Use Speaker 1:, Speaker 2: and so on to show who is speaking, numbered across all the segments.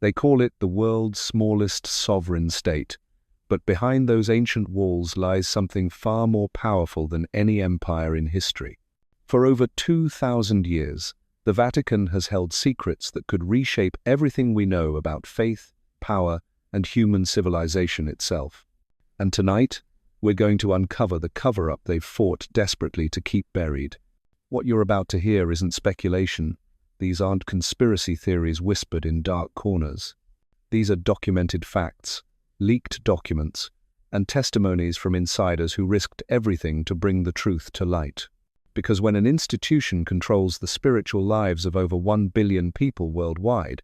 Speaker 1: They call it the world's smallest sovereign state, but behind those ancient walls lies something far more powerful than any empire in history. For over 2,000 years, the Vatican has held secrets that could reshape everything we know about faith, power, and human civilization itself. And tonight, we're going to uncover the cover-up they've fought desperately to keep buried. What you're about to hear isn't speculation. These aren't conspiracy theories whispered in dark corners. These are documented facts, leaked documents, and testimonies from insiders who risked everything to bring the truth to light. Because when an institution controls the spiritual lives of over 1 billion people worldwide,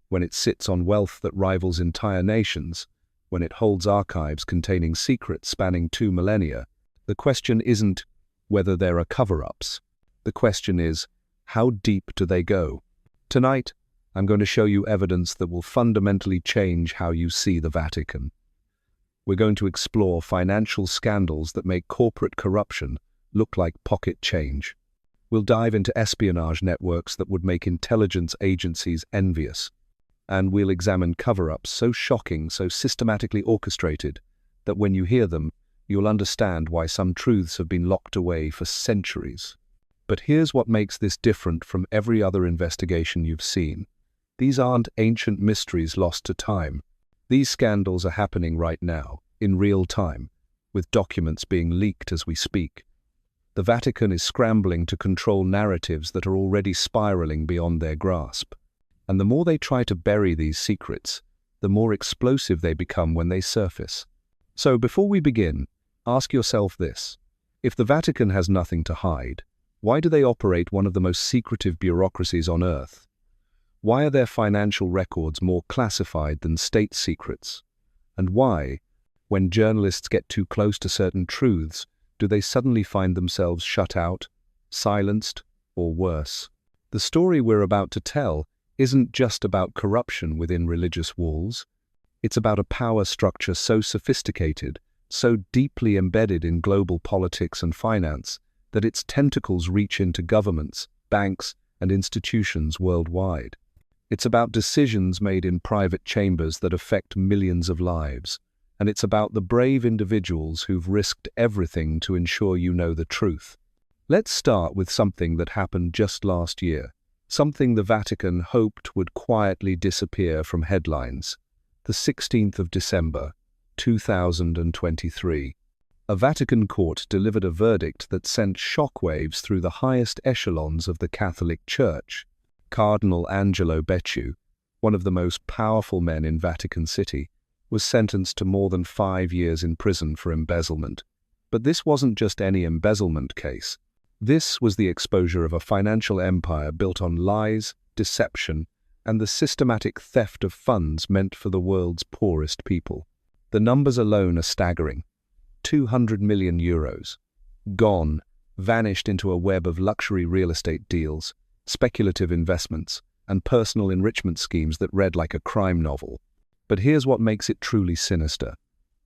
Speaker 1: when it sits on wealth that rivals entire nations, when it holds archives containing secrets spanning 2 millennia, the question isn't whether there are cover-ups. The question is, how deep do they go? Tonight, I'm going to show you evidence that will fundamentally change how you see the Vatican. We're going to explore financial scandals that make corporate corruption look like pocket change. We'll dive into espionage networks that would make intelligence agencies envious. And we'll examine cover-ups so shocking, so systematically orchestrated, that when you hear them, you'll understand why some truths have been locked away for centuries. But here's what makes this different from every other investigation you've seen. These aren't ancient mysteries lost to time. These scandals are happening right now, in real time, with documents being leaked as we speak. The Vatican is scrambling to control narratives that are already spiraling beyond their grasp. And the more they try to bury these secrets, the more explosive they become when they surface. So before we begin, ask yourself this. If the Vatican has nothing to hide, why do they operate one of the most secretive bureaucracies on Earth? Why are their financial records more classified than state secrets? And why, when journalists get too close to certain truths, do they suddenly find themselves shut out, silenced, or worse? The story we're about to tell isn't just about corruption within religious walls. It's about a power structure so sophisticated, so deeply embedded in global politics and finance, that its tentacles reach into governments, banks, and institutions worldwide. It's about decisions made in private chambers that affect millions of lives. And it's about the brave individuals who've risked everything to ensure you know the truth. Let's start with something that happened just last year. Something the Vatican hoped would quietly disappear from headlines. The 16th of December, 2023. A Vatican court delivered a verdict that sent shockwaves through the highest echelons of the Catholic Church. Cardinal Angelo Becciu, one of the most powerful men in Vatican City, was sentenced to more than 5 years in prison for embezzlement. But this wasn't just any embezzlement case. This was the exposure of a financial empire built on lies, deception, and the systematic theft of funds meant for the world's poorest people. The numbers alone are staggering. 200 million euros. Gone, vanished into a web of luxury real estate deals, speculative investments, and personal enrichment schemes that read like a crime novel. But here's what makes it truly sinister.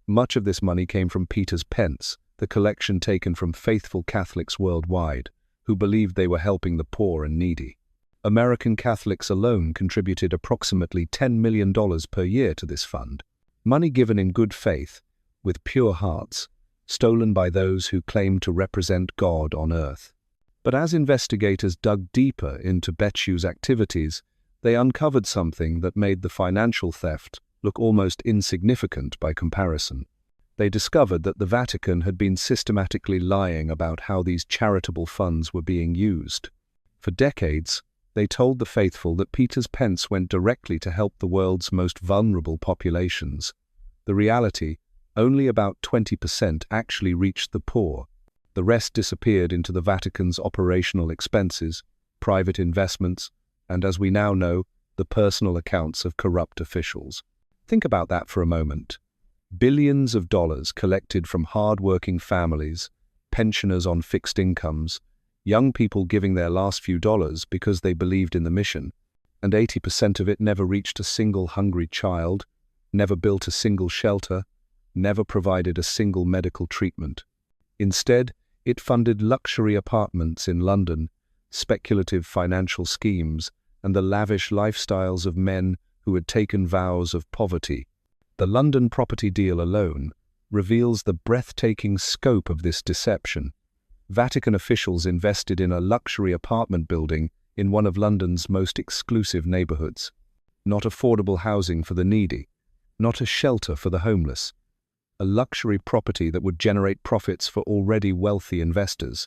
Speaker 1: Much of this money came from Pence, the collection taken from faithful Catholics worldwide, who believed they were helping the poor and needy. American Catholics alone contributed approximately $10 million per year to this fund. Money given in good faith, with pure hearts, stolen by those who claimed to represent God on earth. But as investigators dug deeper into Becciu's activities, they uncovered something that made the financial theft look almost insignificant by comparison. They discovered that the Vatican had been systematically lying about how these charitable funds were being used. For decades, they told the faithful that Pence went directly to help the world's most vulnerable populations. The reality, only about 20% actually reached the poor. The rest disappeared into the Vatican's operational expenses, private investments, and as we now know, the personal accounts of corrupt officials. Think about that for a moment. Billions of dollars collected from hard-working families, pensioners on fixed incomes, young people giving their last few dollars because they believed in the mission, and 80% of it never reached a single hungry child, never built a single shelter, never provided a single medical treatment. Instead, it funded luxury apartments in London, speculative financial schemes, and the lavish lifestyles of men who had taken vows of poverty. The London property deal alone reveals the breathtaking scope of this deception. Vatican officials invested in a luxury apartment building in one of London's most exclusive neighborhoods. Not affordable housing for the needy, not a shelter for the homeless. A luxury property that would generate profits for already wealthy investors.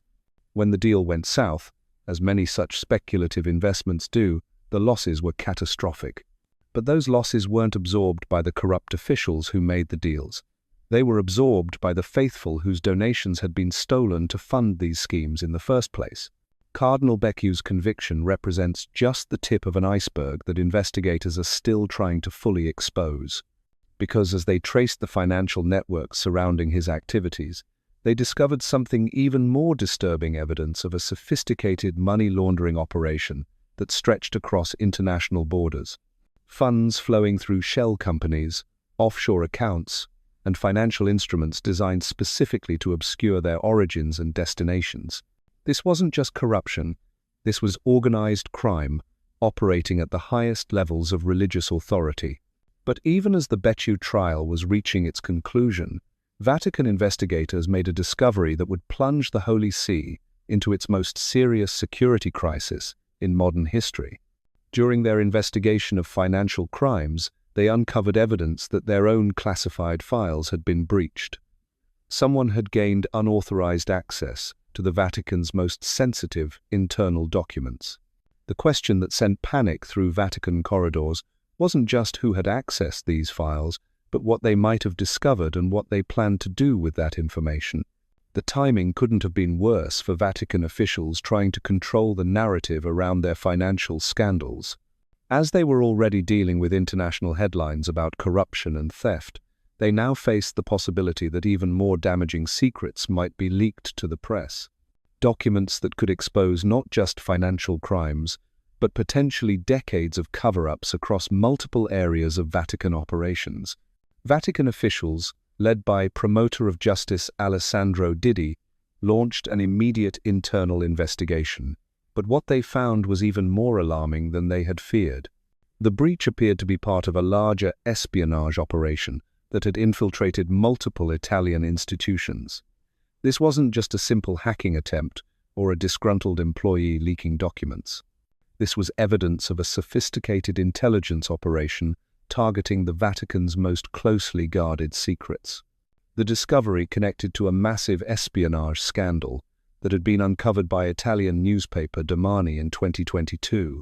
Speaker 1: When the deal went south, as many such speculative investments do, the losses were catastrophic. But those losses weren't absorbed by the corrupt officials who made the deals. They were absorbed by the faithful whose donations had been stolen to fund these schemes in the first place. Cardinal Becciu's conviction represents just the tip of an iceberg that investigators are still trying to fully expose. Because as they traced the financial networks surrounding his activities, they discovered something even more disturbing: evidence of a sophisticated money laundering operation that stretched across international borders. Funds flowing through shell companies, offshore accounts, and financial instruments designed specifically to obscure their origins and destinations. This wasn't just corruption, this was organized crime operating at the highest levels of religious authority. But even as the Becciu trial was reaching its conclusion, Vatican investigators made a discovery that would plunge the Holy See into its most serious security crisis in modern history. During their investigation of financial crimes, they uncovered evidence that their own classified files had been breached. Someone had gained unauthorized access to the Vatican's most sensitive internal documents. The question that sent panic through Vatican corridors wasn't just who had accessed these files, but what they might have discovered and what they planned to do with that information. The timing couldn't have been worse for Vatican officials trying to control the narrative around their financial scandals. As they were already dealing with international headlines about corruption and theft, they now faced the possibility that even more damaging secrets might be leaked to the press. Documents that could expose not just financial crimes, but potentially decades of cover-ups across multiple areas of Vatican operations. Vatican officials, led by Promoter of Justice Alessandro Didi, launched an immediate internal investigation. But what they found was even more alarming than they had feared. The breach appeared to be part of a larger espionage operation that had infiltrated multiple Italian institutions. This wasn't just a simple hacking attempt or a disgruntled employee leaking documents. This was evidence of a sophisticated intelligence operation targeting the Vatican's most closely guarded secrets. The discovery connected to a massive espionage scandal that had been uncovered by Italian newspaper Domani in 2022.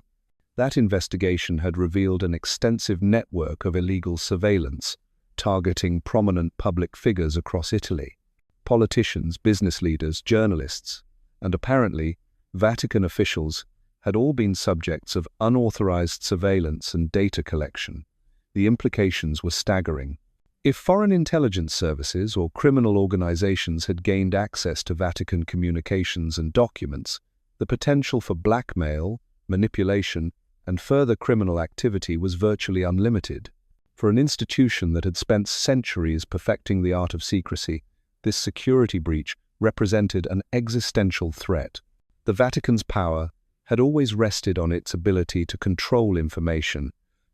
Speaker 1: That investigation had revealed an extensive network of illegal surveillance, targeting prominent public figures across Italy. Politicians, business leaders, journalists, and apparently Vatican officials had all been subjects of unauthorized surveillance and data collection. The implications were staggering. If foreign intelligence services or criminal organizations had gained access to Vatican communications and documents, the potential for blackmail, manipulation, and further criminal activity was virtually unlimited. For an institution that had spent centuries perfecting the art of secrecy, this security breach represented an existential threat. The Vatican's power had always rested on its ability to control information,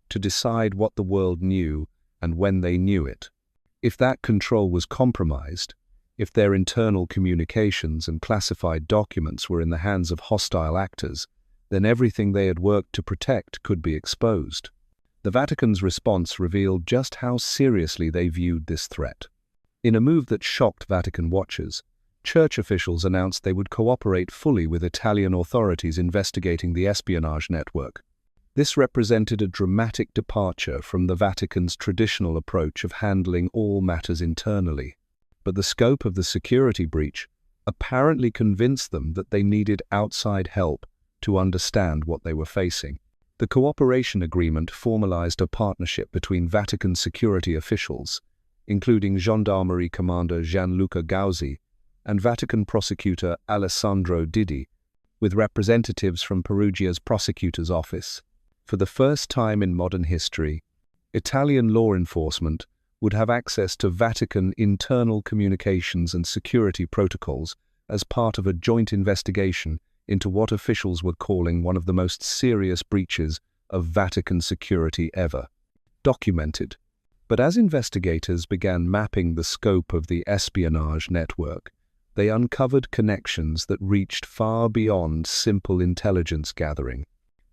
Speaker 1: to decide what the world knew and when they knew it. If that control was compromised, if their internal communications and classified documents were in the hands of hostile actors, then everything they had worked to protect could be exposed. The Vatican's response revealed just how seriously they viewed this threat. In a move that shocked Vatican watchers, church officials announced they would cooperate fully with Italian authorities investigating the espionage network. This represented a dramatic departure from the Vatican's traditional approach of handling all matters internally. But the scope of the security breach apparently convinced them that they needed outside help to understand what they were facing. The cooperation agreement formalized a partnership between Vatican security officials, including Gendarmerie Commander Gianluca Gauzi and Vatican prosecutor Alessandro Didi, with representatives from Perugia's prosecutor's office. For the first time in modern history, Italian law enforcement would have access to Vatican internal communications and security protocols as part of a joint investigation into what officials were calling one of the most serious breaches of Vatican security ever. documented. But as investigators began mapping the scope of the espionage network, they uncovered connections that reached far beyond simple intelligence gathering.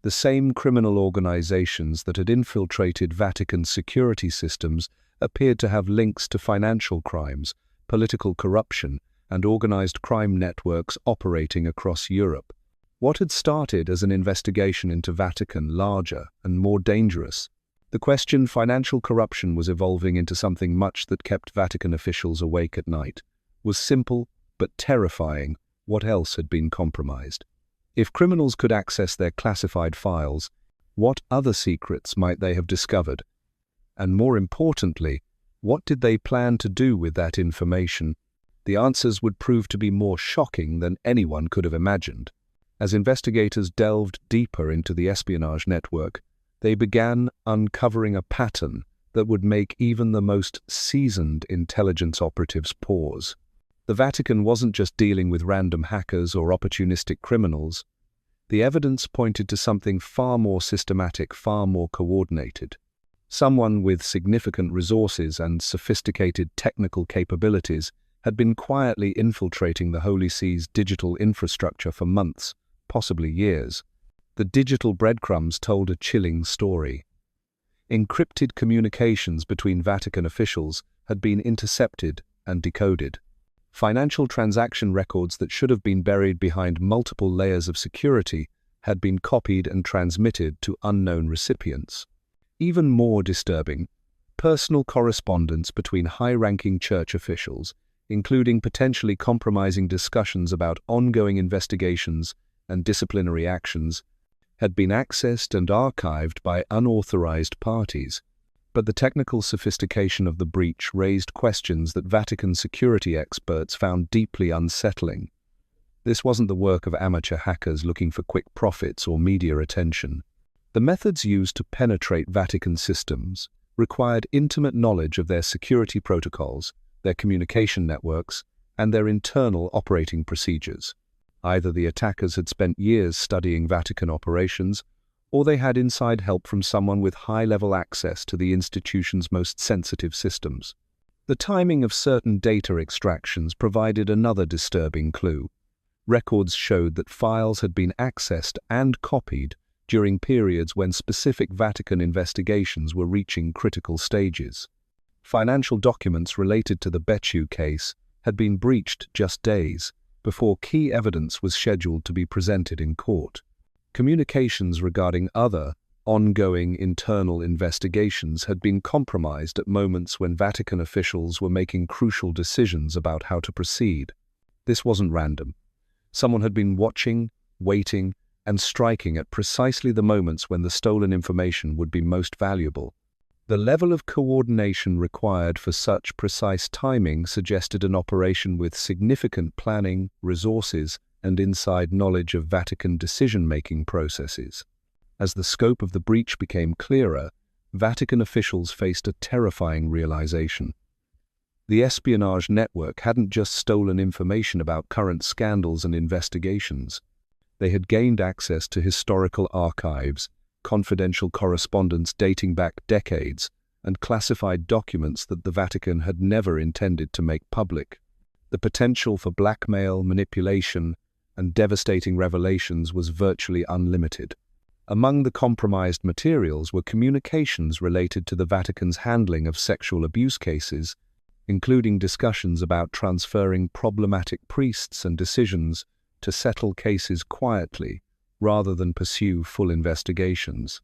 Speaker 1: The same criminal organizations that had infiltrated Vatican security systems appeared to have links to financial crimes, political corruption, and organized crime networks operating across Europe. What had started as an investigation into Vatican larger and more dangerous? The question financial corruption was evolving into something much that kept Vatican officials awake at night. Was simple but terrifying. What else had been compromised? If criminals could access their classified files, what other secrets might they have discovered? And more importantly, what did they plan to do with that information? The answers would prove to be more shocking than anyone could have imagined. As investigators delved deeper into the espionage network, they began uncovering a pattern that would make even the most seasoned intelligence operatives pause. The Vatican wasn't just dealing with random hackers or opportunistic criminals. The evidence pointed to something far more systematic, far more coordinated. Someone with significant resources and sophisticated technical capabilities had been quietly infiltrating the Holy See's digital infrastructure for months, possibly years. The digital breadcrumbs told a chilling story. Encrypted communications between Vatican officials had been intercepted and decoded. Financial transaction records that should have been buried behind multiple layers of security had been copied and transmitted to unknown recipients. Even more disturbing, personal correspondence between high-ranking church officials, including potentially compromising discussions about ongoing investigations and disciplinary actions, had been accessed and archived by unauthorized parties. But the technical sophistication of the breach raised questions that Vatican security experts found deeply unsettling. This wasn't the work of amateur hackers looking for quick profits or media attention. The methods used to penetrate Vatican systems required intimate knowledge of their security protocols, their communication networks, and their internal operating procedures. Either the attackers had spent years studying Vatican operations, or they had inside help from someone with high-level access to the institution's most sensitive systems. The timing of certain data extractions provided another disturbing clue. Records showed that files had been accessed and copied during periods when specific Vatican investigations were reaching critical stages. Financial documents related to the Becciu case had been breached just days before key evidence was scheduled to be presented in court. Communications regarding other, ongoing internal investigations had been compromised at moments when Vatican officials were making crucial decisions about how to proceed. This wasn't random. Someone had been watching, waiting, and striking at precisely the moments when the stolen information would be most valuable. The level of coordination required for such precise timing suggested an operation with significant planning, resources, and inside knowledge of Vatican decision-making processes. As the scope of the breach became clearer, Vatican officials faced a terrifying realization. The espionage network hadn't just stolen information about current scandals and investigations. They had gained access to historical archives, confidential correspondence dating back decades, and classified documents that the Vatican had never intended to make public. The potential for blackmail, manipulation, and devastating revelations was virtually unlimited. Among the compromised materials were communications related to the Vatican's handling of sexual abuse cases, including discussions about transferring problematic priests and decisions to settle cases quietly rather than pursue full investigations.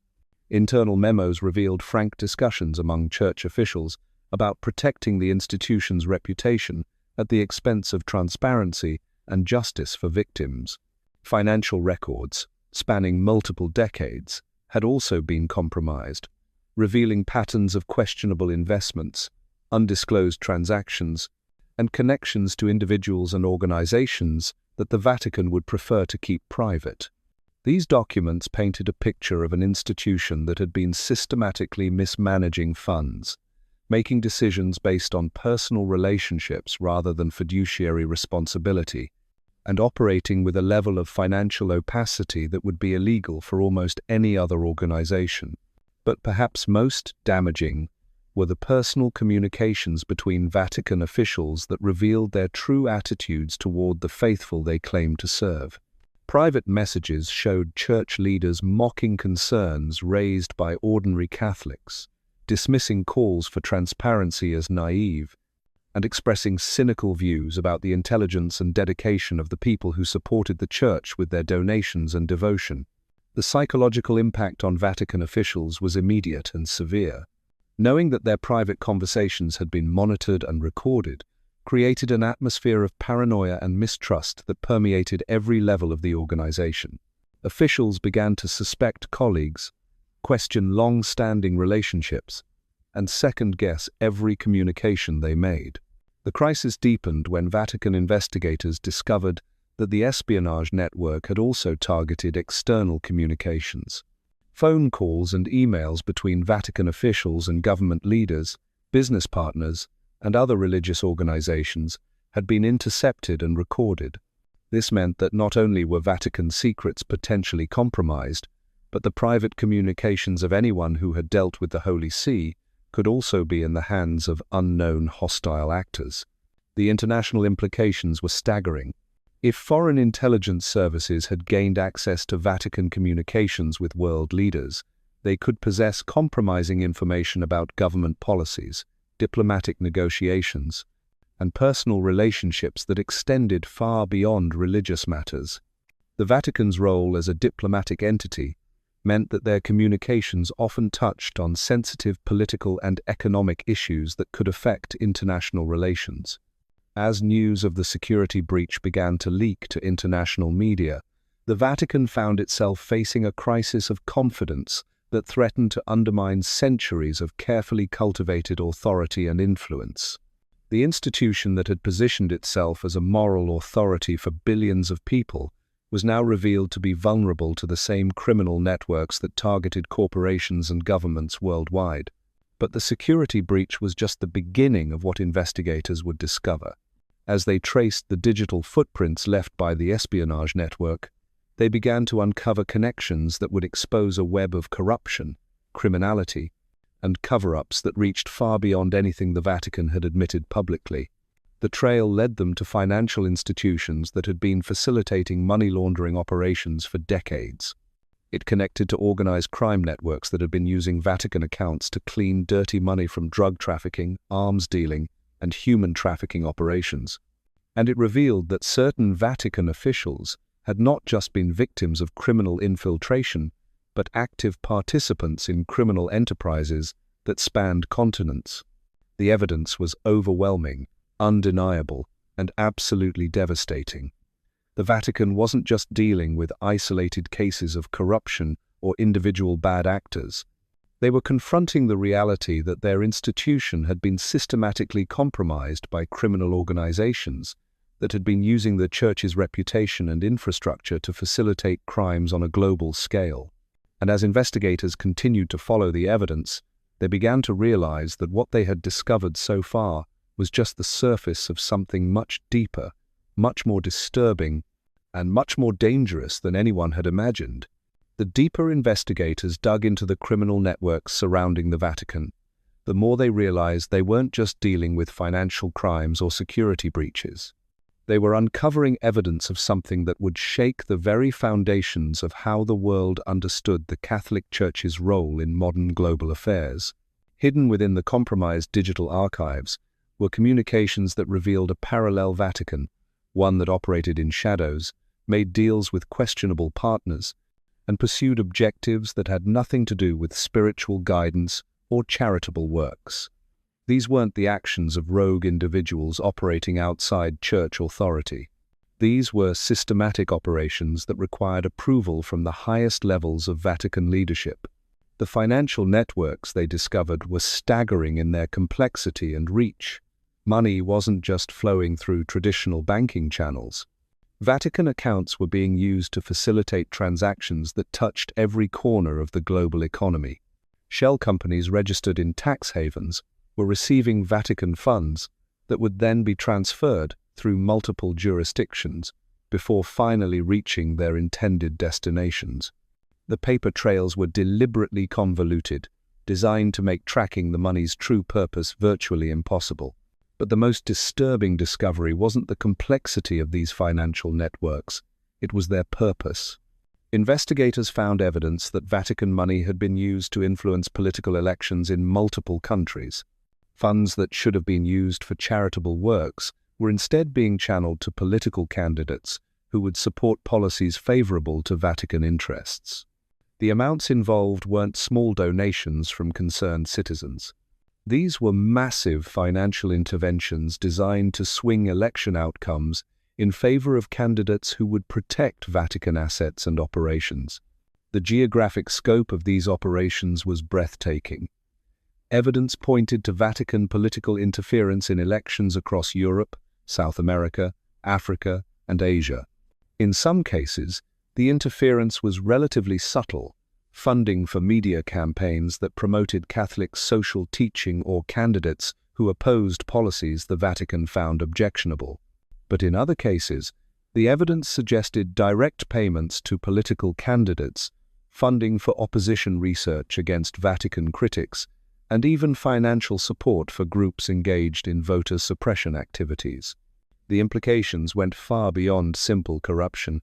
Speaker 1: Internal memos revealed frank discussions among church officials about protecting the institution's reputation at the expense of transparency and justice for victims. Financial records, spanning multiple decades, had also been compromised, revealing patterns of questionable investments, undisclosed transactions, and connections to individuals and organizations that the Vatican would prefer to keep private. These documents painted a picture of an institution that had been systematically mismanaging funds, making decisions based on personal relationships rather than fiduciary responsibility, and operating with a level of financial opacity that would be illegal for almost any other organization. But perhaps most damaging were the personal communications between Vatican officials that revealed their true attitudes toward the faithful they claimed to serve. Private messages showed church leaders mocking concerns raised by ordinary Catholics, dismissing calls for transparency as naive, and expressing cynical views about the intelligence and dedication of the people who supported the Church with their donations and devotion. The psychological impact on Vatican officials was immediate and severe. Knowing that their private conversations had been monitored and recorded created an atmosphere of paranoia and mistrust that permeated every level of the organization. Officials began to suspect colleagues, question long-standing relationships, and second-guess every communication they made. The crisis deepened when Vatican investigators discovered that the espionage network had also targeted external communications. Phone calls and emails between Vatican officials and government leaders, business partners, and other religious organizations had been intercepted and recorded. This meant that not only were Vatican secrets potentially compromised, but the private communications of anyone who had dealt with the Holy See could also be in the hands of unknown hostile actors. The international implications were staggering. If foreign intelligence services had gained access to Vatican communications with world leaders, they could possess compromising information about government policies, diplomatic negotiations, and personal relationships that extended far beyond religious matters. The Vatican's role as a diplomatic entity meant that their communications often touched on sensitive political and economic issues that could affect international relations. As news of the security breach began to leak to international media, the Vatican found itself facing a crisis of confidence that threatened to undermine centuries of carefully cultivated authority and influence. The institution that had positioned itself as a moral authority for billions of people was now revealed to be vulnerable to the same criminal networks that targeted corporations and governments worldwide. But the security breach was just the beginning of what investigators would discover. As they traced the digital footprints left by the espionage network, they began to uncover connections that would expose a web of corruption, criminality, and cover-ups that reached far beyond anything the Vatican had admitted publicly. The trail led them to financial institutions that had been facilitating money laundering operations for decades. It connected to organized crime networks that had been using Vatican accounts to clean dirty money from drug trafficking, arms dealing, and human trafficking operations. And it revealed that certain Vatican officials had not just been victims of criminal infiltration, but active participants in criminal enterprises that spanned continents. The evidence was overwhelming, undeniable, and absolutely devastating. The Vatican wasn't just dealing with isolated cases of corruption or individual bad actors. They were confronting the reality that their institution had been systematically compromised by criminal organizations that had been using the Church's reputation and infrastructure to facilitate crimes on a global scale. And as investigators continued to follow the evidence, they began to realize that what they had discovered so far was just the surface of something much deeper, much more disturbing, and much more dangerous than anyone had imagined. The deeper investigators dug into the criminal networks surrounding the Vatican, the more they realized they weren't just dealing with financial crimes or security breaches. They were uncovering evidence of something that would shake the very foundations of how the world understood the Catholic Church's role in modern global affairs. Hidden within the compromised digital archives were communications that revealed a parallel Vatican, one that operated in shadows, made deals with questionable partners, and pursued objectives that had nothing to do with spiritual guidance or charitable works. These weren't the actions of rogue individuals operating outside church authority. These were systematic operations that required approval from the highest levels of Vatican leadership. The financial networks they discovered were staggering in their complexity and reach. Money wasn't just flowing through traditional banking channels. Vatican accounts were being used to facilitate transactions that touched every corner of the global economy. Shell companies registered in tax havens were receiving Vatican funds that would then be transferred through multiple jurisdictions before finally reaching their intended destinations. The paper trails were deliberately convoluted, designed to make tracking the money's true purpose virtually impossible. But the most disturbing discovery wasn't the complexity of these financial networks, it was their purpose. Investigators found evidence that Vatican money had been used to influence political elections in multiple countries. Funds that should have been used for charitable works were instead being channeled to political candidates who would support policies favorable to Vatican interests. The amounts involved weren't small donations from concerned citizens. These were massive financial interventions designed to swing election outcomes in favor of candidates who would protect Vatican assets and operations. The geographic scope of these operations was breathtaking. Evidence pointed to Vatican political interference in elections across Europe, South America, Africa, and Asia. In some cases, the interference was relatively subtle, funding for media campaigns that promoted Catholic social teaching or candidates who opposed policies the Vatican found objectionable. But in other cases, the evidence suggested direct payments to political candidates, funding for opposition research against Vatican critics, and even financial support for groups engaged in voter suppression activities. The implications went far beyond simple corruption.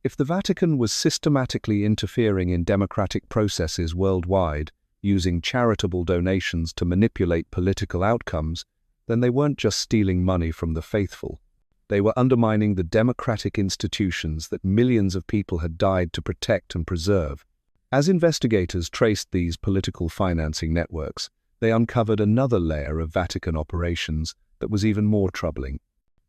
Speaker 1: If the Vatican was systematically interfering in democratic processes worldwide, using charitable donations to manipulate political outcomes, then they weren't just stealing money from the faithful. They were undermining the democratic institutions that millions of people had died to protect and preserve. As investigators traced these political financing networks, they uncovered another layer of Vatican operations that was even more troubling.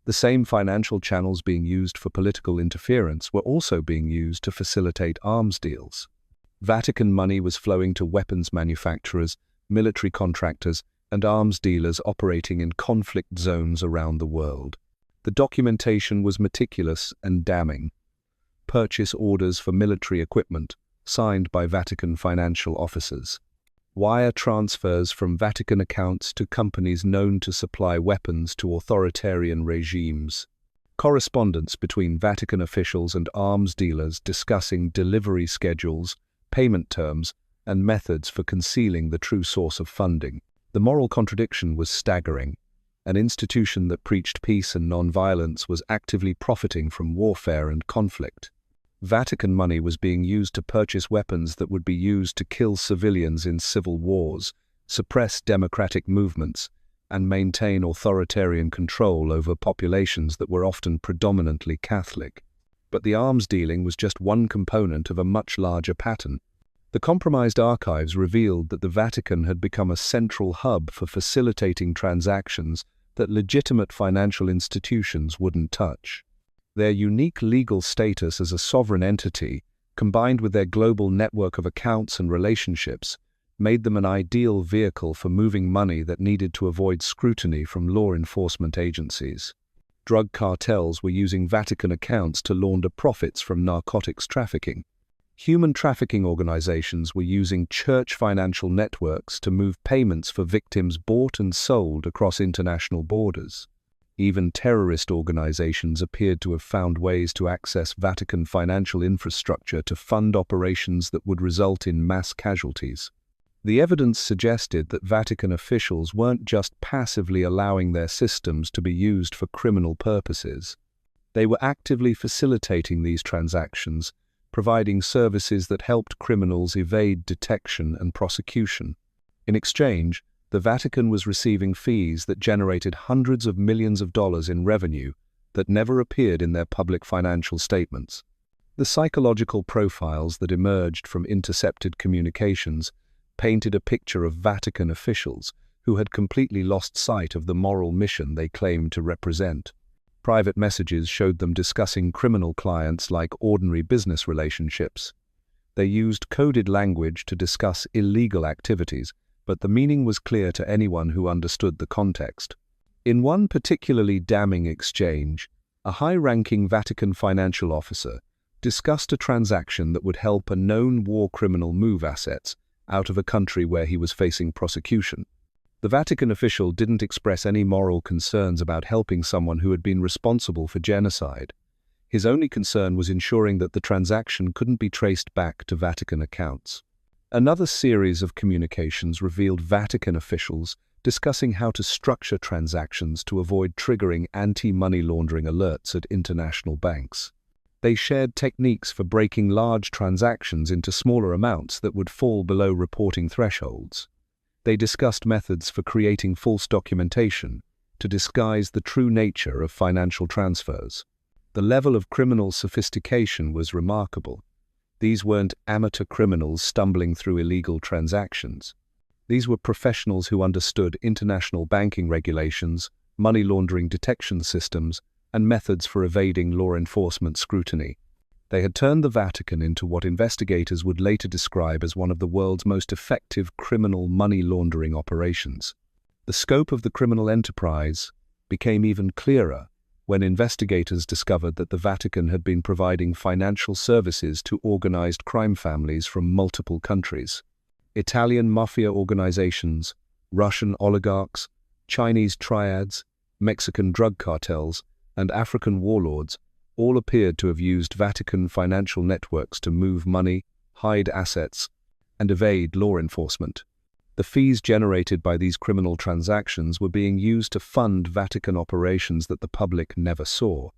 Speaker 1: The same financial channels being used for political interference were also being used to facilitate arms deals. Vatican money was flowing to weapons manufacturers, military contractors, and arms dealers operating in conflict zones around the world. The documentation was meticulous and damning. Purchase orders for military equipment, signed by Vatican financial officers. Wire transfers from Vatican accounts to companies known to supply weapons to authoritarian regimes. Correspondence between Vatican officials and arms dealers discussing delivery schedules, payment terms, and methods for concealing the true source of funding. The moral contradiction was staggering. An institution that preached peace and nonviolence was actively profiting from warfare and conflict. Vatican money was being used to purchase weapons that would be used to kill civilians in civil wars, suppress democratic movements, and maintain authoritarian control over populations that were often predominantly Catholic. But the arms dealing was just one component of a much larger pattern. The compromised archives revealed that the Vatican had become a central hub for facilitating transactions that legitimate financial institutions wouldn't touch. Their unique legal status as a sovereign entity, combined with their global network of accounts and relationships, made them an ideal vehicle for moving money that needed to avoid scrutiny from law enforcement agencies. Drug cartels were using Vatican accounts to launder profits from narcotics trafficking. Human trafficking organizations were using church financial networks to move payments for victims bought and sold across international borders. Even terrorist organizations appeared to have found ways to access Vatican financial infrastructure to fund operations that would result in mass casualties. The evidence suggested that Vatican officials weren't just passively allowing their systems to be used for criminal purposes. They were actively facilitating these transactions, providing services that helped criminals evade detection and prosecution. In exchange, the Vatican was receiving fees that generated hundreds of millions of dollars in revenue that never appeared in their public financial statements. The psychological profiles that emerged from intercepted communications painted a picture of Vatican officials who had completely lost sight of the moral mission they claimed to represent. Private messages showed them discussing criminal clients like ordinary business relationships. They used coded language to discuss illegal activities, but the meaning was clear to anyone who understood the context. In one particularly damning exchange, a high-ranking Vatican financial officer discussed a transaction that would help a known war criminal move assets out of a country where he was facing prosecution. The Vatican official didn't express any moral concerns about helping someone who had been responsible for genocide. His only concern was ensuring that the transaction couldn't be traced back to Vatican accounts. Another series of communications revealed Vatican officials discussing how to structure transactions to avoid triggering anti-money laundering alerts at international banks. They shared techniques for breaking large transactions into smaller amounts that would fall below reporting thresholds. They discussed methods for creating false documentation to disguise the true nature of financial transfers. The level of criminal sophistication was remarkable. These weren't amateur criminals stumbling through illegal transactions. These were professionals who understood international banking regulations, money laundering detection systems, and methods for evading law enforcement scrutiny. They had turned the Vatican into what investigators would later describe as one of the world's most effective criminal money laundering operations. The scope of the criminal enterprise became even clearer when investigators discovered that the Vatican had been providing financial services to organized crime families from multiple countries. Italian mafia organizations, Russian oligarchs, Chinese triads, Mexican drug cartels, and African warlords all appeared to have used Vatican financial networks to move money, hide assets, and evade law enforcement. The fees generated by these criminal transactions were being used to fund Vatican operations that the public never saw.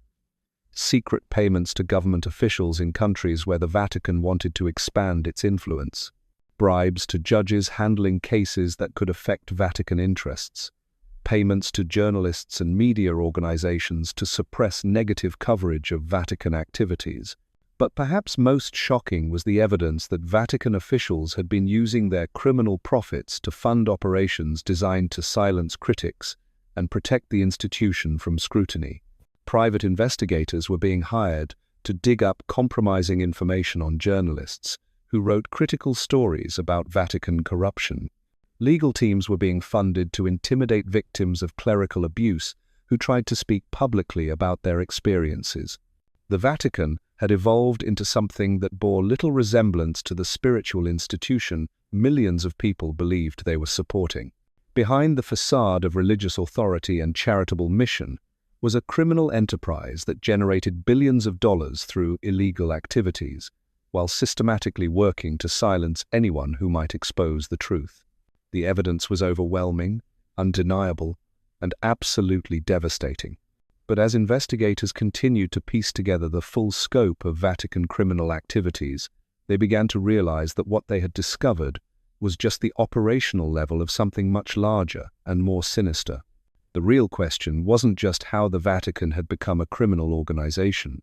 Speaker 1: Secret payments to government officials in countries where the Vatican wanted to expand its influence. Bribes to judges handling cases that could affect Vatican interests. Payments to journalists and media organizations to suppress negative coverage of Vatican activities. But perhaps most shocking was the evidence that Vatican officials had been using their criminal profits to fund operations designed to silence critics and protect the institution from scrutiny. Private investigators were being hired to dig up compromising information on journalists who wrote critical stories about Vatican corruption. Legal teams were being funded to intimidate victims of clerical abuse who tried to speak publicly about their experiences. The Vatican had evolved into something that bore little resemblance to the spiritual institution millions of people believed they were supporting. Behind the facade of religious authority and charitable mission was a criminal enterprise that generated billions of dollars through illegal activities, while systematically working to silence anyone who might expose the truth. The evidence was overwhelming, undeniable, and absolutely devastating. But as investigators continued to piece together the full scope of Vatican criminal activities, they began to realize that what they had discovered was just the operational level of something much larger and more sinister. The real question wasn't just how the Vatican had become a criminal organization.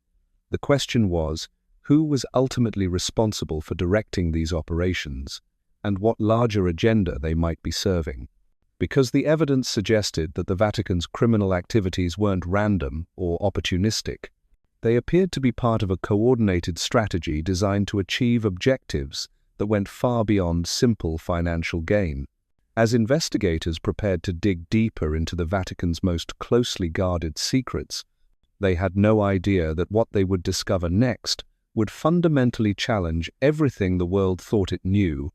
Speaker 1: The question was, who was ultimately responsible for directing these operations, and what larger agenda they might be serving. Because the evidence suggested that the Vatican's criminal activities weren't random or opportunistic, they appeared to be part of a coordinated strategy designed to achieve objectives that went far beyond simple financial gain. As investigators prepared to dig deeper into the Vatican's most closely guarded secrets, they had no idea that what they would discover next would fundamentally challenge everything the world thought it knew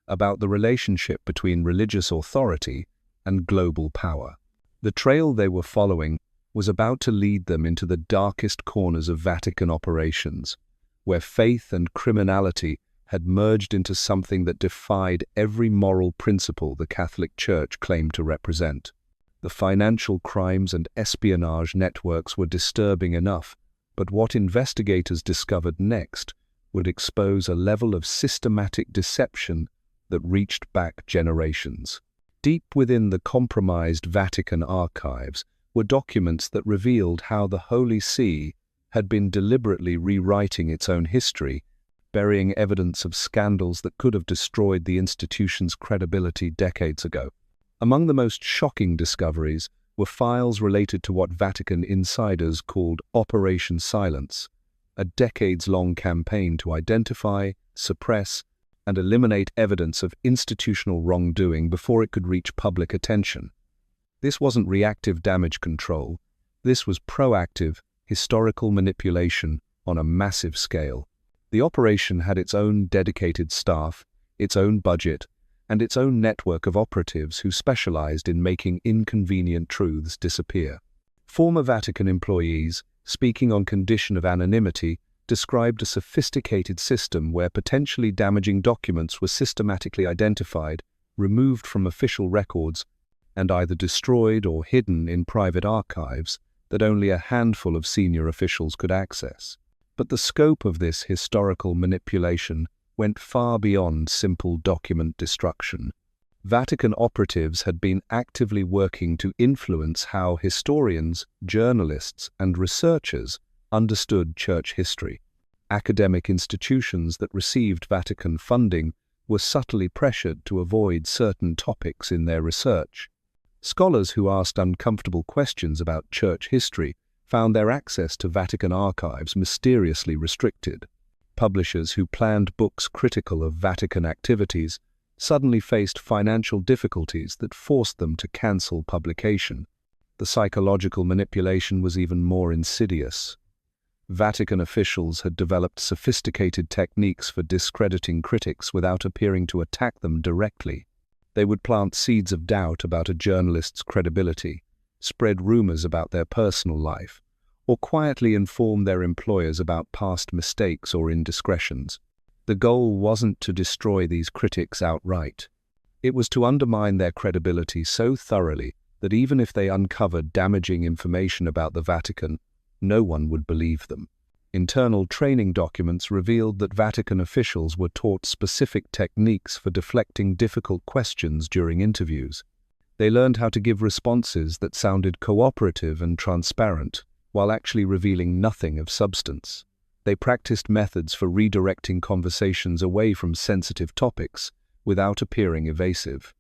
Speaker 1: about the relationship between religious authority and global power. The trail they were following was about to lead them into the darkest corners of Vatican operations, where faith and criminality had merged into something that defied every moral principle the Catholic Church claimed to represent. The financial crimes and espionage networks were disturbing enough, but what investigators discovered next would expose a level of systematic deception that reached back generations. Deep within the compromised Vatican archives were documents that revealed how the Holy See had been deliberately rewriting its own history, burying evidence of scandals that could have destroyed the institution's credibility decades ago. Among the most shocking discoveries were files related to what Vatican insiders called Operation Silence, a decades-long campaign to identify, suppress, and eliminate evidence of institutional wrongdoing before it could reach public attention. This wasn't reactive damage control. This was proactive, historical manipulation on a massive scale. The operation had its own dedicated staff, its own budget, and its own network of operatives who specialized in making inconvenient truths disappear. Former Vatican employees, speaking on condition of anonymity, described a sophisticated system where potentially damaging documents were systematically identified, removed from official records, and either destroyed or hidden in private archives that only a handful of senior officials could access. But the scope of this historical manipulation went far beyond simple document destruction. Vatican operatives had been actively working to influence how historians, journalists, and researchers understood church history. Academic institutions that received Vatican funding were subtly pressured to avoid certain topics in their research. Scholars who asked uncomfortable questions about church history found their access to Vatican archives mysteriously restricted. Publishers who planned books critical of Vatican activities suddenly faced financial difficulties that forced them to cancel publication. The psychological manipulation was even more insidious. Vatican officials had developed sophisticated techniques for discrediting critics without appearing to attack them directly. They would plant seeds of doubt about a journalist's credibility, spread rumors about their personal life, or quietly inform their employers about past mistakes or indiscretions. The goal wasn't to destroy these critics outright. It was to undermine their credibility so thoroughly that even if they uncovered damaging information about the Vatican, no one would believe them. Internal training documents revealed that Vatican officials were taught specific techniques for deflecting difficult questions during interviews. They learned how to give responses that sounded cooperative and transparent, while actually revealing nothing of substance. They practiced methods for redirecting conversations away from sensitive topics without appearing evasive.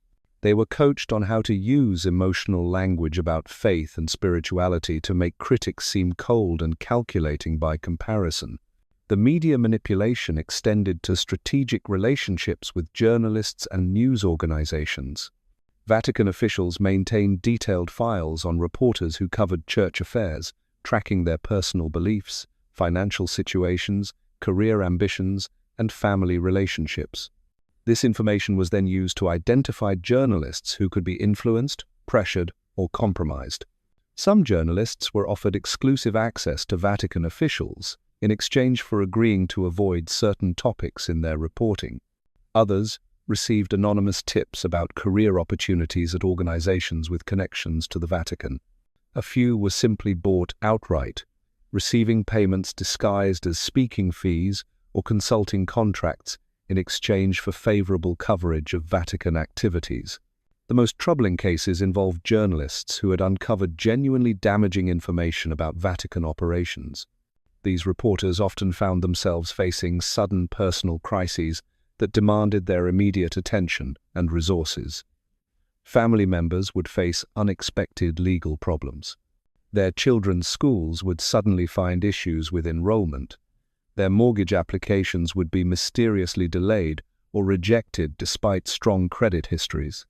Speaker 1: They were coached on how to use emotional language about faith and spirituality to make critics seem cold and calculating by comparison. The media manipulation extended to strategic relationships with journalists and news organizations. Vatican officials maintained detailed files on reporters who covered church affairs, tracking their personal beliefs, financial situations, career ambitions, and family relationships. This information was then used to identify journalists who could be influenced, pressured, or compromised. Some journalists were offered exclusive access to Vatican officials in exchange for agreeing to avoid certain topics in their reporting. Others received anonymous tips about career opportunities at organizations with connections to the Vatican. A few were simply bought outright, receiving payments disguised as speaking fees or consulting contracts in exchange for favorable coverage of Vatican activities. The most troubling cases involved journalists who had uncovered genuinely damaging information about Vatican operations. These reporters often found themselves facing sudden personal crises that demanded their immediate attention and resources. Family members would face unexpected legal problems. Their children's schools would suddenly find issues with enrollment. Their mortgage applications would be mysteriously delayed or rejected despite strong credit histories.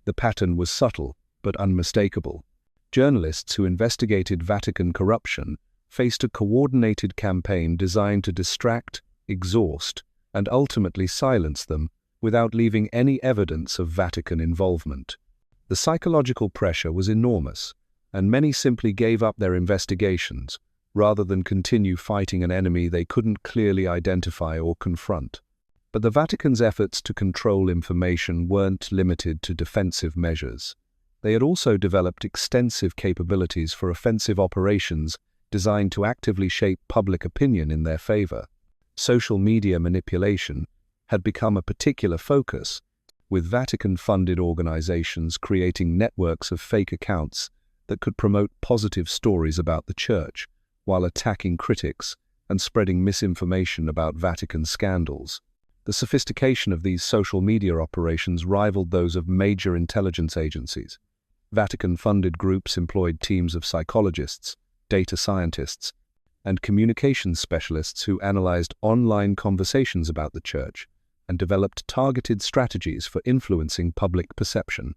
Speaker 1: The pattern was subtle but unmistakable. Journalists who investigated Vatican corruption faced a coordinated campaign designed to distract, exhaust, and ultimately silence them without leaving any evidence of Vatican involvement. The psychological pressure was enormous, and many simply gave up their investigations rather than continue fighting an enemy they couldn't clearly identify or confront. But the Vatican's efforts to control information weren't limited to defensive measures. They had also developed extensive capabilities for offensive operations designed to actively shape public opinion in their favor. Social media manipulation had become a particular focus, with Vatican-funded organizations creating networks of fake accounts that could promote positive stories about the Church while attacking critics and spreading misinformation about Vatican scandals. The sophistication of these social media operations rivaled those of major intelligence agencies. Vatican-funded groups employed teams of psychologists, data scientists, and communications specialists who analyzed online conversations about the Church and developed targeted strategies for influencing public perception.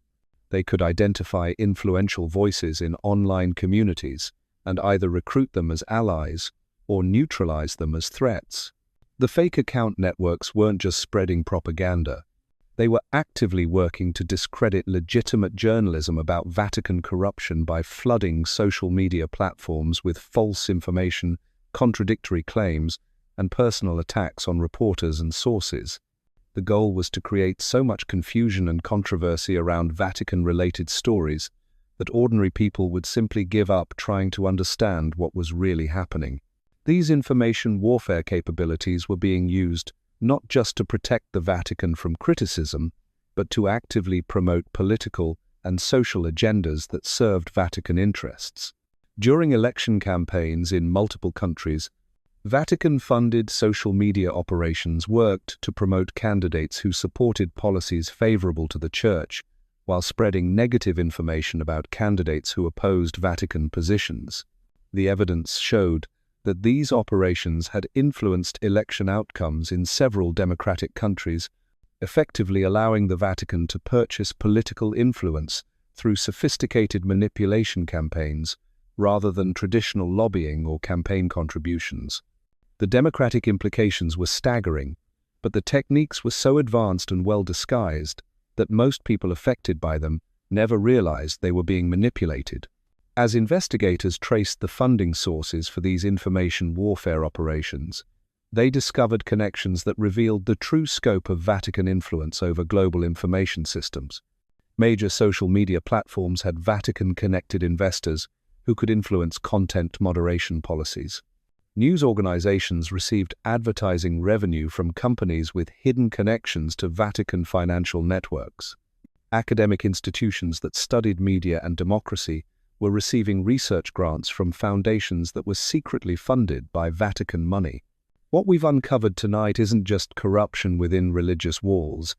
Speaker 1: They could identify influential voices in online communities and either recruit them as allies or neutralize them as threats. The fake account networks weren't just spreading propaganda. They were actively working to discredit legitimate journalism about Vatican corruption by flooding social media platforms with false information, contradictory claims, and personal attacks on reporters and sources. The goal was to create so much confusion and controversy around Vatican-related stories that ordinary people would simply give up trying to understand what was really happening. These information warfare capabilities were being used not just to protect the Vatican from criticism, but to actively promote political and social agendas that served Vatican interests. During election campaigns in multiple countries, Vatican-funded social media operations worked to promote candidates who supported policies favorable to the Church, while spreading negative information about candidates who opposed Vatican positions. The evidence showed that these operations had influenced election outcomes in several democratic countries, effectively allowing the Vatican to purchase political influence through sophisticated manipulation campaigns rather than traditional lobbying or campaign contributions. The democratic implications were staggering, but the techniques were so advanced and well disguised that most people affected by them never realized they were being manipulated. As investigators traced the funding sources for these information warfare operations, they discovered connections that revealed the true scope of Vatican influence over global information systems. Major social media platforms had Vatican-connected investors who could influence content moderation policies. News organizations received advertising revenue from companies with hidden connections to Vatican financial networks. Academic institutions that studied media and democracy were receiving research grants from foundations that were secretly funded by Vatican money. What we've uncovered tonight isn't just corruption within religious walls.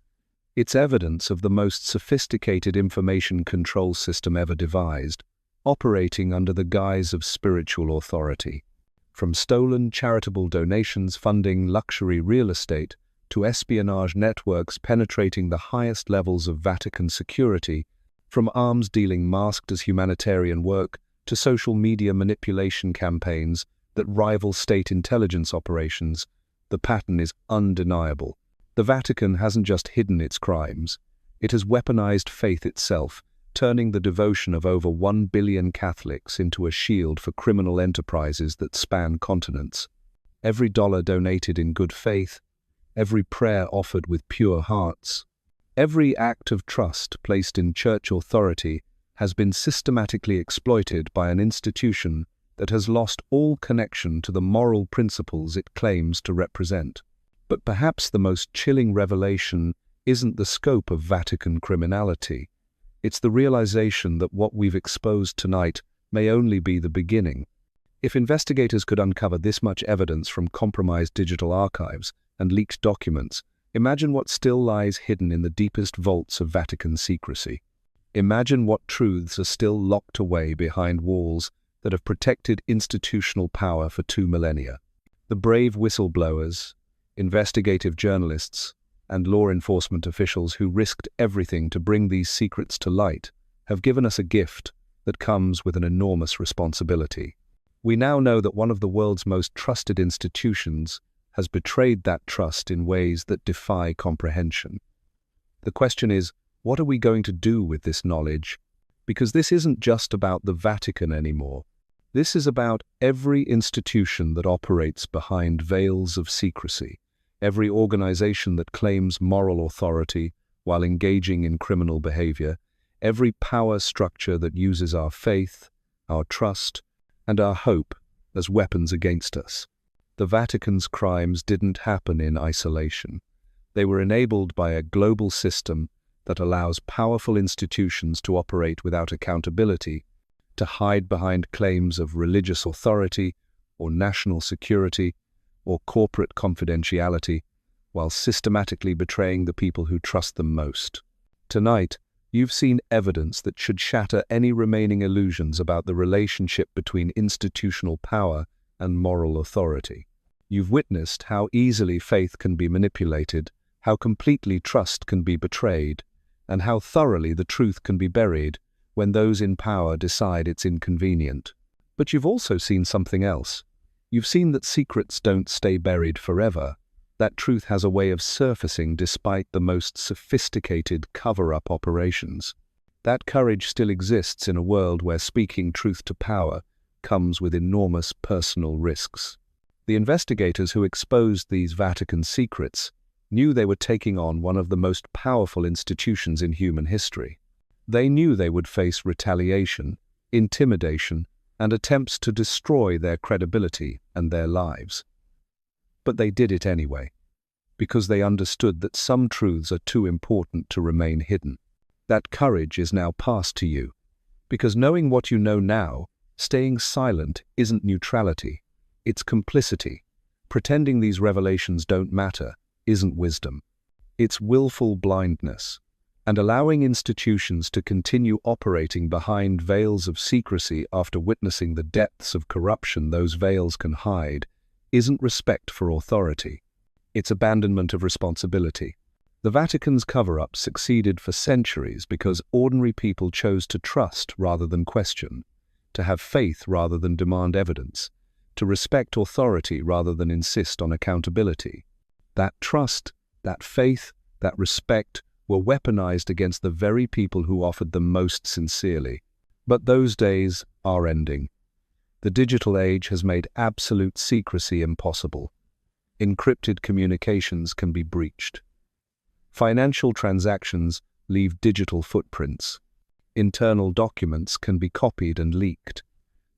Speaker 1: It's evidence of the most sophisticated information control system ever devised, operating under the guise of spiritual authority. From stolen charitable donations funding luxury real estate to espionage networks penetrating the highest levels of Vatican security, from arms dealing masked as humanitarian work to social media manipulation campaigns that rival state intelligence operations, the pattern is undeniable. The Vatican hasn't just hidden its crimes, it has weaponized faith itself, turning the devotion of over 1 billion Catholics into a shield for criminal enterprises that span continents. Every dollar donated in good faith, every prayer offered with pure hearts, every act of trust placed in church authority has been systematically exploited by an institution that has lost all connection to the moral principles it claims to represent. But perhaps the most chilling revelation isn't the scope of Vatican criminality. It's the realization that what we've exposed tonight may only be the beginning. If investigators could uncover this much evidence from compromised digital archives and leaked documents, imagine what still lies hidden in the deepest vaults of Vatican secrecy. Imagine what truths are still locked away behind walls that have protected institutional power for 2 millennia. The brave whistleblowers, investigative journalists, and law enforcement officials who risked everything to bring these secrets to light have given us a gift that comes with an enormous responsibility. We now know that one of the world's most trusted institutions has betrayed that trust in ways that defy comprehension. The question is, what are we going to do with this knowledge? Because this isn't just about the Vatican anymore. This is about every institution that operates behind veils of secrecy, every organization that claims moral authority while engaging in criminal behavior, every power structure that uses our faith, our trust, and our hope as weapons against us. The Vatican's crimes didn't happen in isolation. They were enabled by a global system that allows powerful institutions to operate without accountability, to hide behind claims of religious authority or national security or corporate confidentiality, while systematically betraying the people who trust them most. Tonight, you've seen evidence that should shatter any remaining illusions about the relationship between institutional power and moral authority. You've witnessed how easily faith can be manipulated, how completely trust can be betrayed, and how thoroughly the truth can be buried when those in power decide it's inconvenient. But you've also seen something else. You've seen that secrets don't stay buried forever. That truth has a way of surfacing despite the most sophisticated cover-up operations. That courage still exists in a world where speaking truth to power comes with enormous personal risks. The investigators who exposed these Vatican secrets knew they were taking on one of the most powerful institutions in human history. They knew they would face retaliation, intimidation, and attempts to destroy their credibility and their lives. But they did it anyway, because they understood that some truths are too important to remain hidden. That courage is now passed to you, because knowing what you know now, staying silent isn't neutrality, it's complicity. Pretending these revelations don't matter isn't wisdom. It's willful blindness. And allowing institutions to continue operating behind veils of secrecy after witnessing the depths of corruption those veils can hide isn't respect for authority. It's abandonment of responsibility. The Vatican's cover-up succeeded for centuries because ordinary people chose to trust rather than question, to have faith rather than demand evidence, to respect authority rather than insist on accountability. That trust, that faith, that respect were weaponized against the very people who offered them most sincerely. But those days are ending. The digital age has made absolute secrecy impossible. Encrypted communications can be breached. Financial transactions leave digital footprints. Internal documents can be copied and leaked.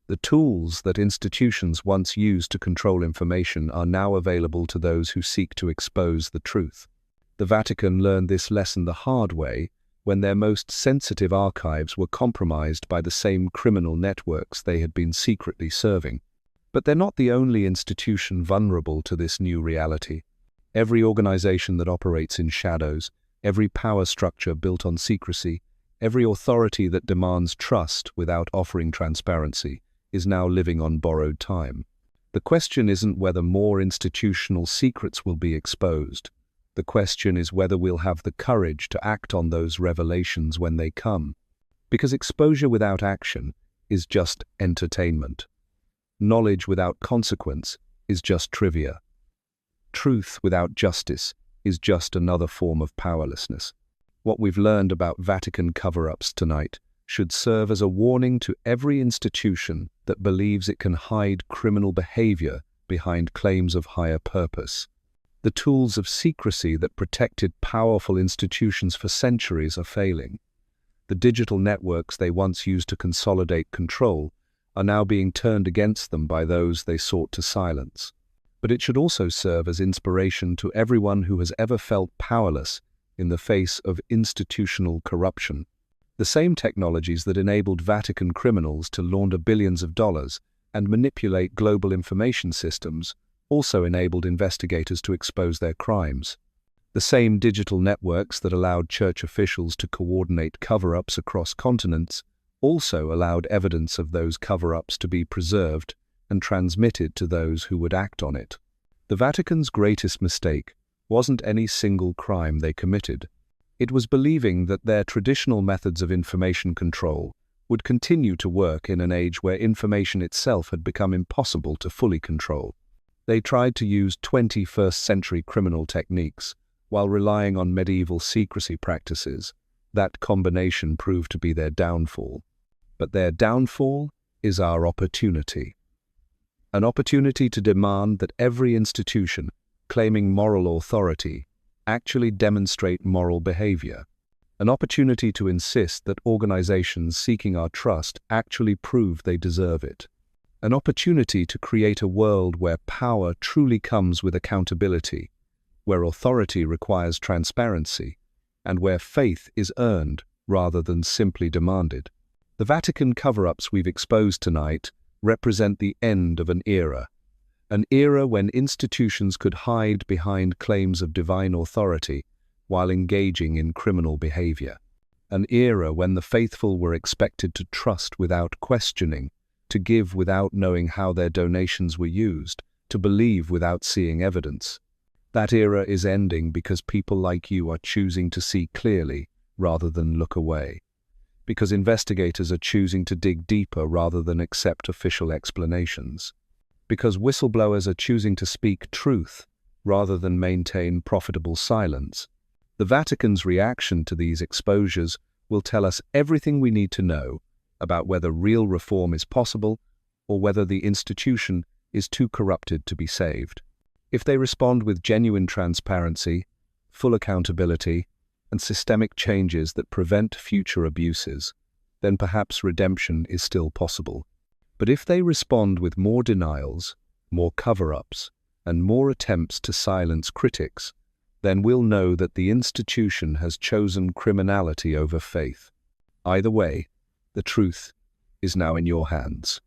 Speaker 1: The tools that institutions once used to control information are now available to those who seek to expose the truth. The Vatican learned this lesson the hard way when their most sensitive archives were compromised by the same criminal networks they had been secretly serving. But they're not the only institution vulnerable to this new reality. Every organization that operates in shadows, every power structure built on secrecy, every authority that demands trust without offering transparency is now living on borrowed time. The question isn't whether more institutional secrets will be exposed. The question is whether we'll have the courage to act on those revelations when they come. Because exposure without action is just entertainment. Knowledge without consequence is just trivia. Truth without justice is just another form of powerlessness. What we've learned about Vatican cover-ups tonight should serve as a warning to every institution that believes it can hide criminal behavior behind claims of higher purpose. The tools of secrecy that protected powerful institutions for centuries are failing. The digital networks they once used to consolidate control are now being turned against them by those they sought to silence. But it should also serve as inspiration to everyone who has ever felt powerless in the face of institutional corruption. The same technologies that enabled Vatican criminals to launder billions of dollars and manipulate global information systems also enabled investigators to expose their crimes. The same digital networks that allowed church officials to coordinate cover-ups across continents also allowed evidence of those cover-ups to be preserved and transmitted to those who would act on it. The Vatican's greatest mistake wasn't any single crime they committed. It was believing that their traditional methods of information control would continue to work in an age where information itself had become impossible to fully control. They tried to use 21st century criminal techniques while relying on medieval secrecy practices. That combination proved to be their downfall. But their downfall is our opportunity. An opportunity to demand that every institution claiming moral authority actually demonstrate moral behavior. An opportunity to insist that organizations seeking our trust actually prove they deserve it. An opportunity to create a world where power truly comes with accountability, where authority requires transparency, and where faith is earned rather than simply demanded. The Vatican cover-ups we've exposed tonight represent the end of an era when institutions could hide behind claims of divine authority while engaging in criminal behavior. An era when the faithful were expected to trust without questioning, to give without knowing how their donations were used, to believe without seeing evidence. That era is ending because people like you are choosing to see clearly rather than look away. Because investigators are choosing to dig deeper rather than accept official explanations. Because whistleblowers are choosing to speak truth rather than maintain profitable silence. The Vatican's reaction to these exposures will tell us everything we need to know about whether real reform is possible or whether the institution is too corrupted to be saved. If they respond with genuine transparency, full accountability, and systemic changes that prevent future abuses, then perhaps redemption is still possible. But if they respond with more denials, more cover-ups, and more attempts to silence critics, then we'll know that the institution has chosen criminality over faith. Either way, the truth is now in your hands.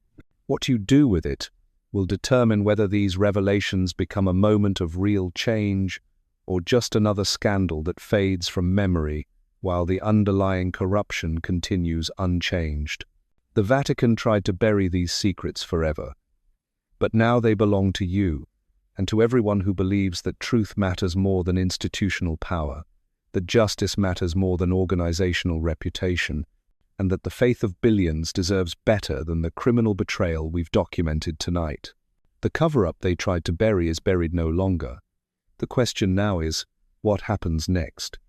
Speaker 1: What you do with it will determine whether these revelations become a moment of real change or just another scandal that fades from memory while the underlying corruption continues unchanged. The Vatican tried to bury these secrets forever, but now they belong to you and to everyone who believes that truth matters more than institutional power, that justice matters more than organizational reputation, and that the faith of billions deserves better than the criminal betrayal we've documented tonight. The cover-up they tried to bury is buried no longer. The question now is, what happens next?